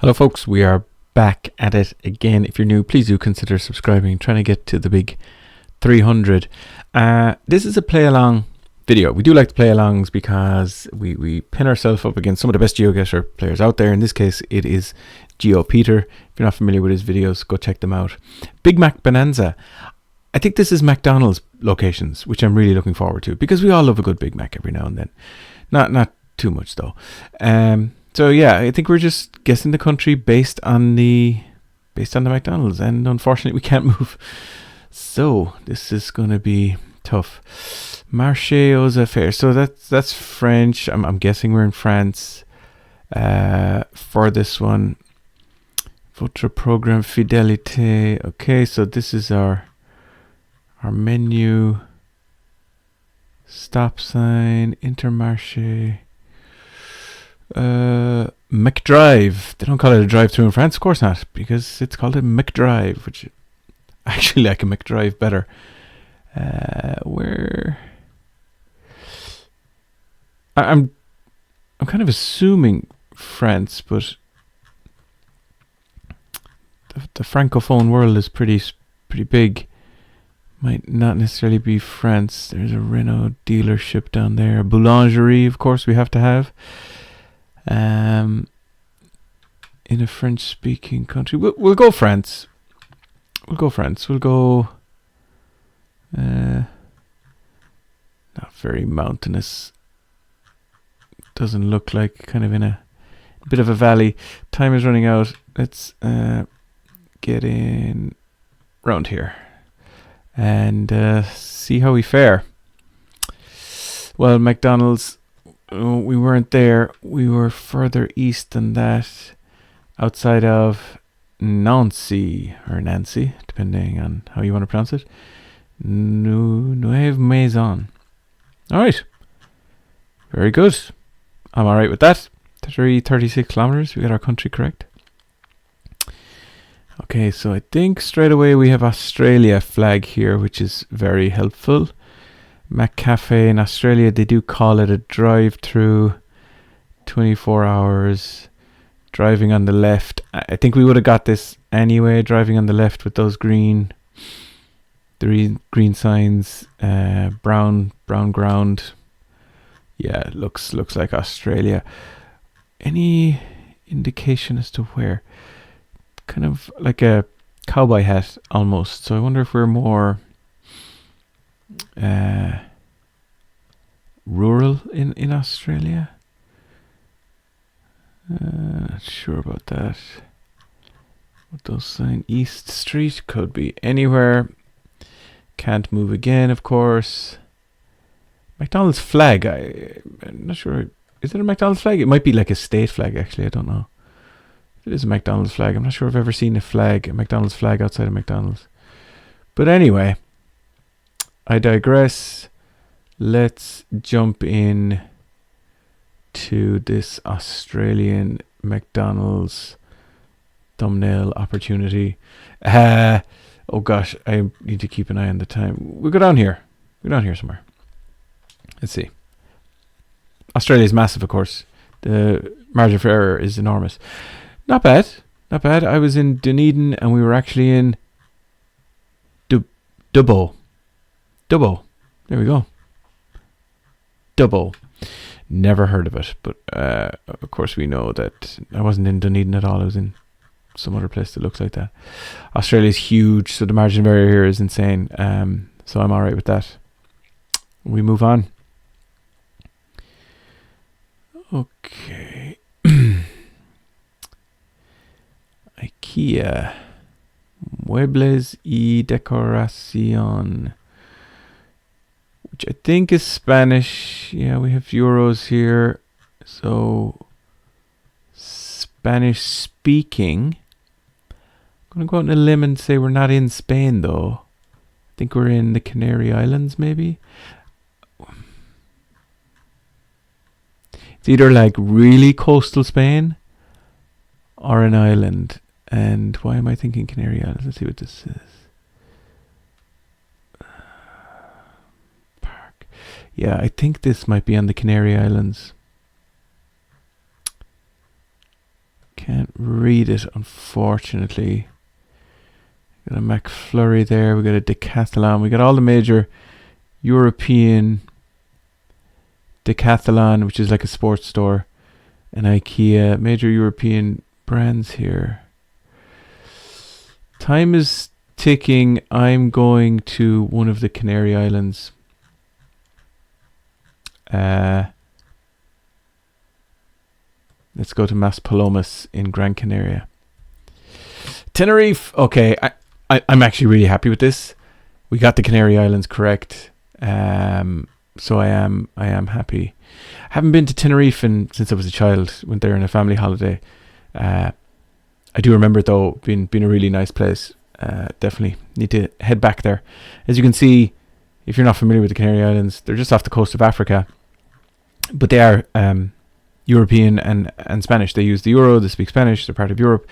Hello folks, we are back at it again. If you're new, please do consider subscribing. Trying to get to the big 300. This is a play along video. We do like to play alongs because we pin ourselves up against some of the best GeoGuessr players out there. In this case, it is GeoPeter. If you're not familiar with his videos, go check them out. Big Mac Bonanza. I think this is McDonald's locations, which I'm really looking forward to because we all love a good Big Mac every now and then. Not too much though. So yeah, I think we're just guessing the country based on the McDonald's, and unfortunately we can't move. So this is going to be tough. Marché aux affaires. So that's French. I'm guessing we're in France for this one. Votre programme fidélité. Okay, so this is our menu. Stop sign. Intermarché. McDrive. They don't call it a drive-through in France, of course not, because it's called a McDrive, which I actually like a McDrive better. Where I'm kind of assuming France, but the francophone world is pretty big. Might not necessarily be France. There's a Renault dealership down there. Boulangerie, of course, we have to have. In a French-speaking country, we'll go France. We'll go. Not very mountainous. Doesn't look like, kind of in a bit of a valley. Time is running out. Let's get in round here and see how we fare. Well, McDonald's. We weren't there. We were further east than that, outside of Nancy, or Nancy, depending on how you want to pronounce it. Nueve Maison. All right. Very good. I'm all right with that. 36 kilometers. We got our country correct. Okay, so I think straight away we have Australia flag here, which is very helpful. McCafe in Australia, they do call it a drive-through, 24 hours, driving on the left. I think we would have got this anyway, driving on the left with those green signs, brown ground. Yeah, looks like Australia. Any indication as to where? Kind of like a cowboy hat almost. So I wonder if we're more rural in Australia. Not sure about that. What those sign? East Street could be anywhere. Can't move again, of course. McDonald's flag. I'm not sure. Is it a McDonald's flag? It might be like a state flag. Actually, I don't know. It is a McDonald's flag. I'm not sure if I've ever seen a McDonald's flag outside of McDonald's. But anyway, I digress. Let's jump in to this Australian McDonald's thumbnail opportunity. Oh gosh, I need to keep an eye on the time. We'll go down here. We're down here somewhere. Let's see. Australia is massive, of course. The margin for error is enormous. Not bad. I was in Dunedin and we were actually in Dubbo. There we go. Dubbo. Never heard of it, but of course we know that I wasn't in Dunedin at all. I was in some other place that looks like that. Australia's huge, so the margin of error here is insane. So I'm alright with that. We move on. Okay. IKEA. Muebles y decoración. Which I think is Spanish. Yeah, we have euros here. So, Spanish speaking. I'm going to go out on a limb and say we're not in Spain, though. I think we're in the Canary Islands, maybe. It's either like really coastal Spain or an island. And why am I thinking Canary Islands? Let's see what this is. Park. Yeah, I think this might be on the Canary Islands. Can't read it, unfortunately. Got a McFlurry there. We got a Decathlon. We got all the major European Decathlon, which is like a sports store, and IKEA. Major European brands here. Time is ticking. I'm going to one of the Canary Islands. Let's go to Maspalomas in Gran Canaria. Tenerife. Okay, I'm actually really happy with this. We got the Canary Islands correct. So I am happy. I haven't been to Tenerife since I was a child. Went there on a family holiday. I do remember it though being a really nice place. Definitely need to head back there. As you can see, if you're not familiar with the Canary Islands, they're just off the coast of Africa, but they are European and Spanish. They use the euro. They speak Spanish. They're part of Europe.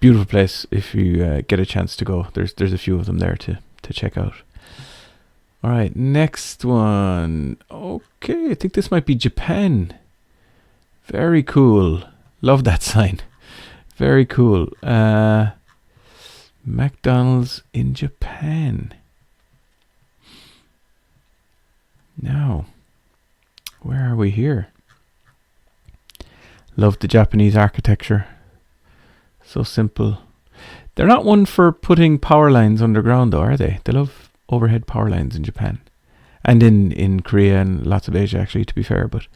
Beautiful place if you get a chance to go. There's a few of them there to check out. All right, next one. Okay, I think this might be Japan. Very cool. Love that sign. Very cool. McDonald's in Japan. Now, where are we here? Love the Japanese architecture. So simple. They're not one for putting power lines underground though, are they? They love overhead power lines in Japan. And in Korea and lots of Asia actually, to be fair, but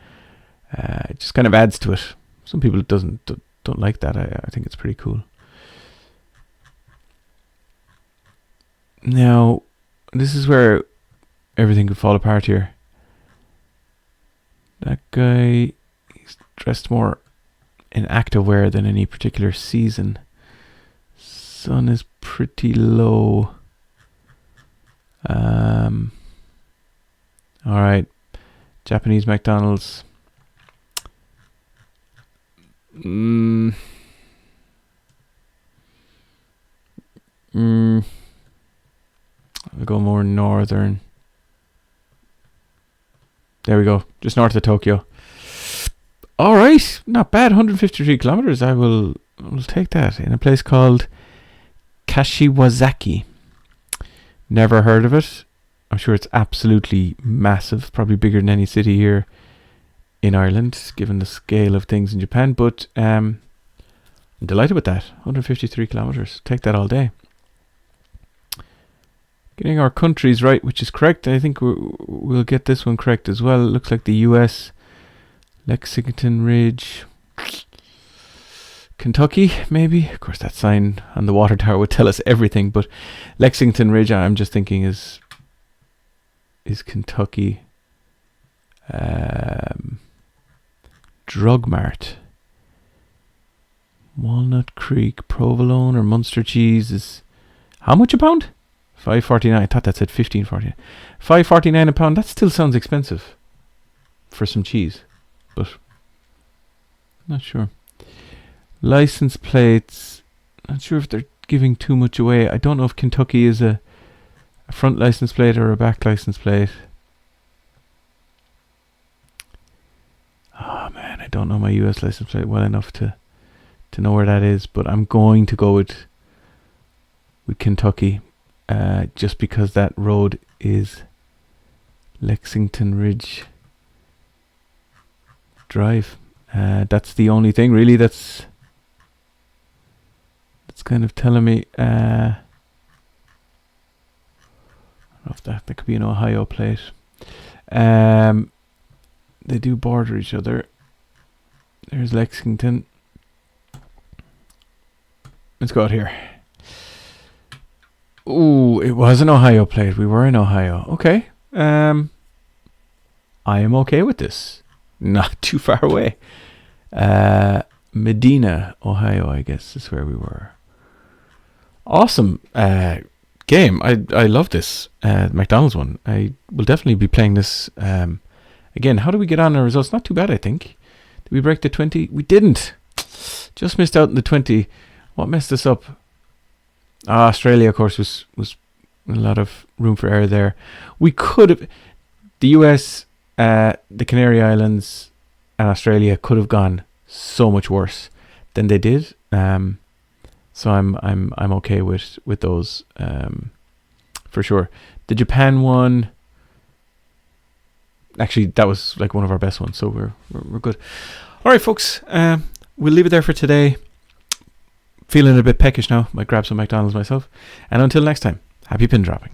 it just kind of adds to it. Some people don't like that. I think it's pretty cool. Now, this is where everything could fall apart here. That guy, he's dressed more in activewear than any particular season. Sun is pretty low. Alright. Japanese McDonald's. I'll go more northern. There we go. Just north of Tokyo. Alright. Not bad. 153 kilometers. I will take that. In a place called Kashiwazaki. Never heard of it. I'm sure it's absolutely massive. Probably bigger than any city here in Ireland, given the scale of things in Japan. But I'm delighted with that. 153 kilometers. Take that all day. Getting our countries right, which is correct. I think we'll get this one correct as well. It looks like the US. Lexington Ridge. Kentucky, maybe. Of course, that sign on the water tower would tell us everything. But Lexington Ridge, I'm just thinking is Kentucky. Drug Mart. Walnut Creek, provolone or Munster cheese is how much a pound? $5.49. I thought that said $15.49. $5.49 a pound. That still sounds expensive for some cheese, but not sure. License plates. Not sure if they're giving too much away. I don't know if Kentucky is a front license plate or a back license plate. Oh man, I don't know my US license plate well enough to know where that is, but I'm going to go with Kentucky, just because that road is Lexington Ridge Drive. That's the only thing really that's kind of telling me. I don't know if that could be an Ohio plate. They do border each other. There's Lexington. Let's go out here. Ooh, it was an Ohio plate. We were in Ohio. Okay. I am okay with this. Not too far away. Medina, Ohio, I guess is where we were. Awesome game. I love this McDonald's one. I will definitely be playing this again. How do we get on our results? Not too bad, I think. Did we break the 20? We didn't. Just missed out on the 20. What messed us up? Australia, of course, was a lot of room for error there. We could have... The US, the Canary Islands, and Australia could have gone so much worse. than they did. So I'm okay with those for sure. The Japan one, actually, that was like one of our best ones, so we're good. All right, folks, we'll leave it there for today. Feeling a bit peckish now. Might grab some McDonald's myself. And until next time, happy pin dropping.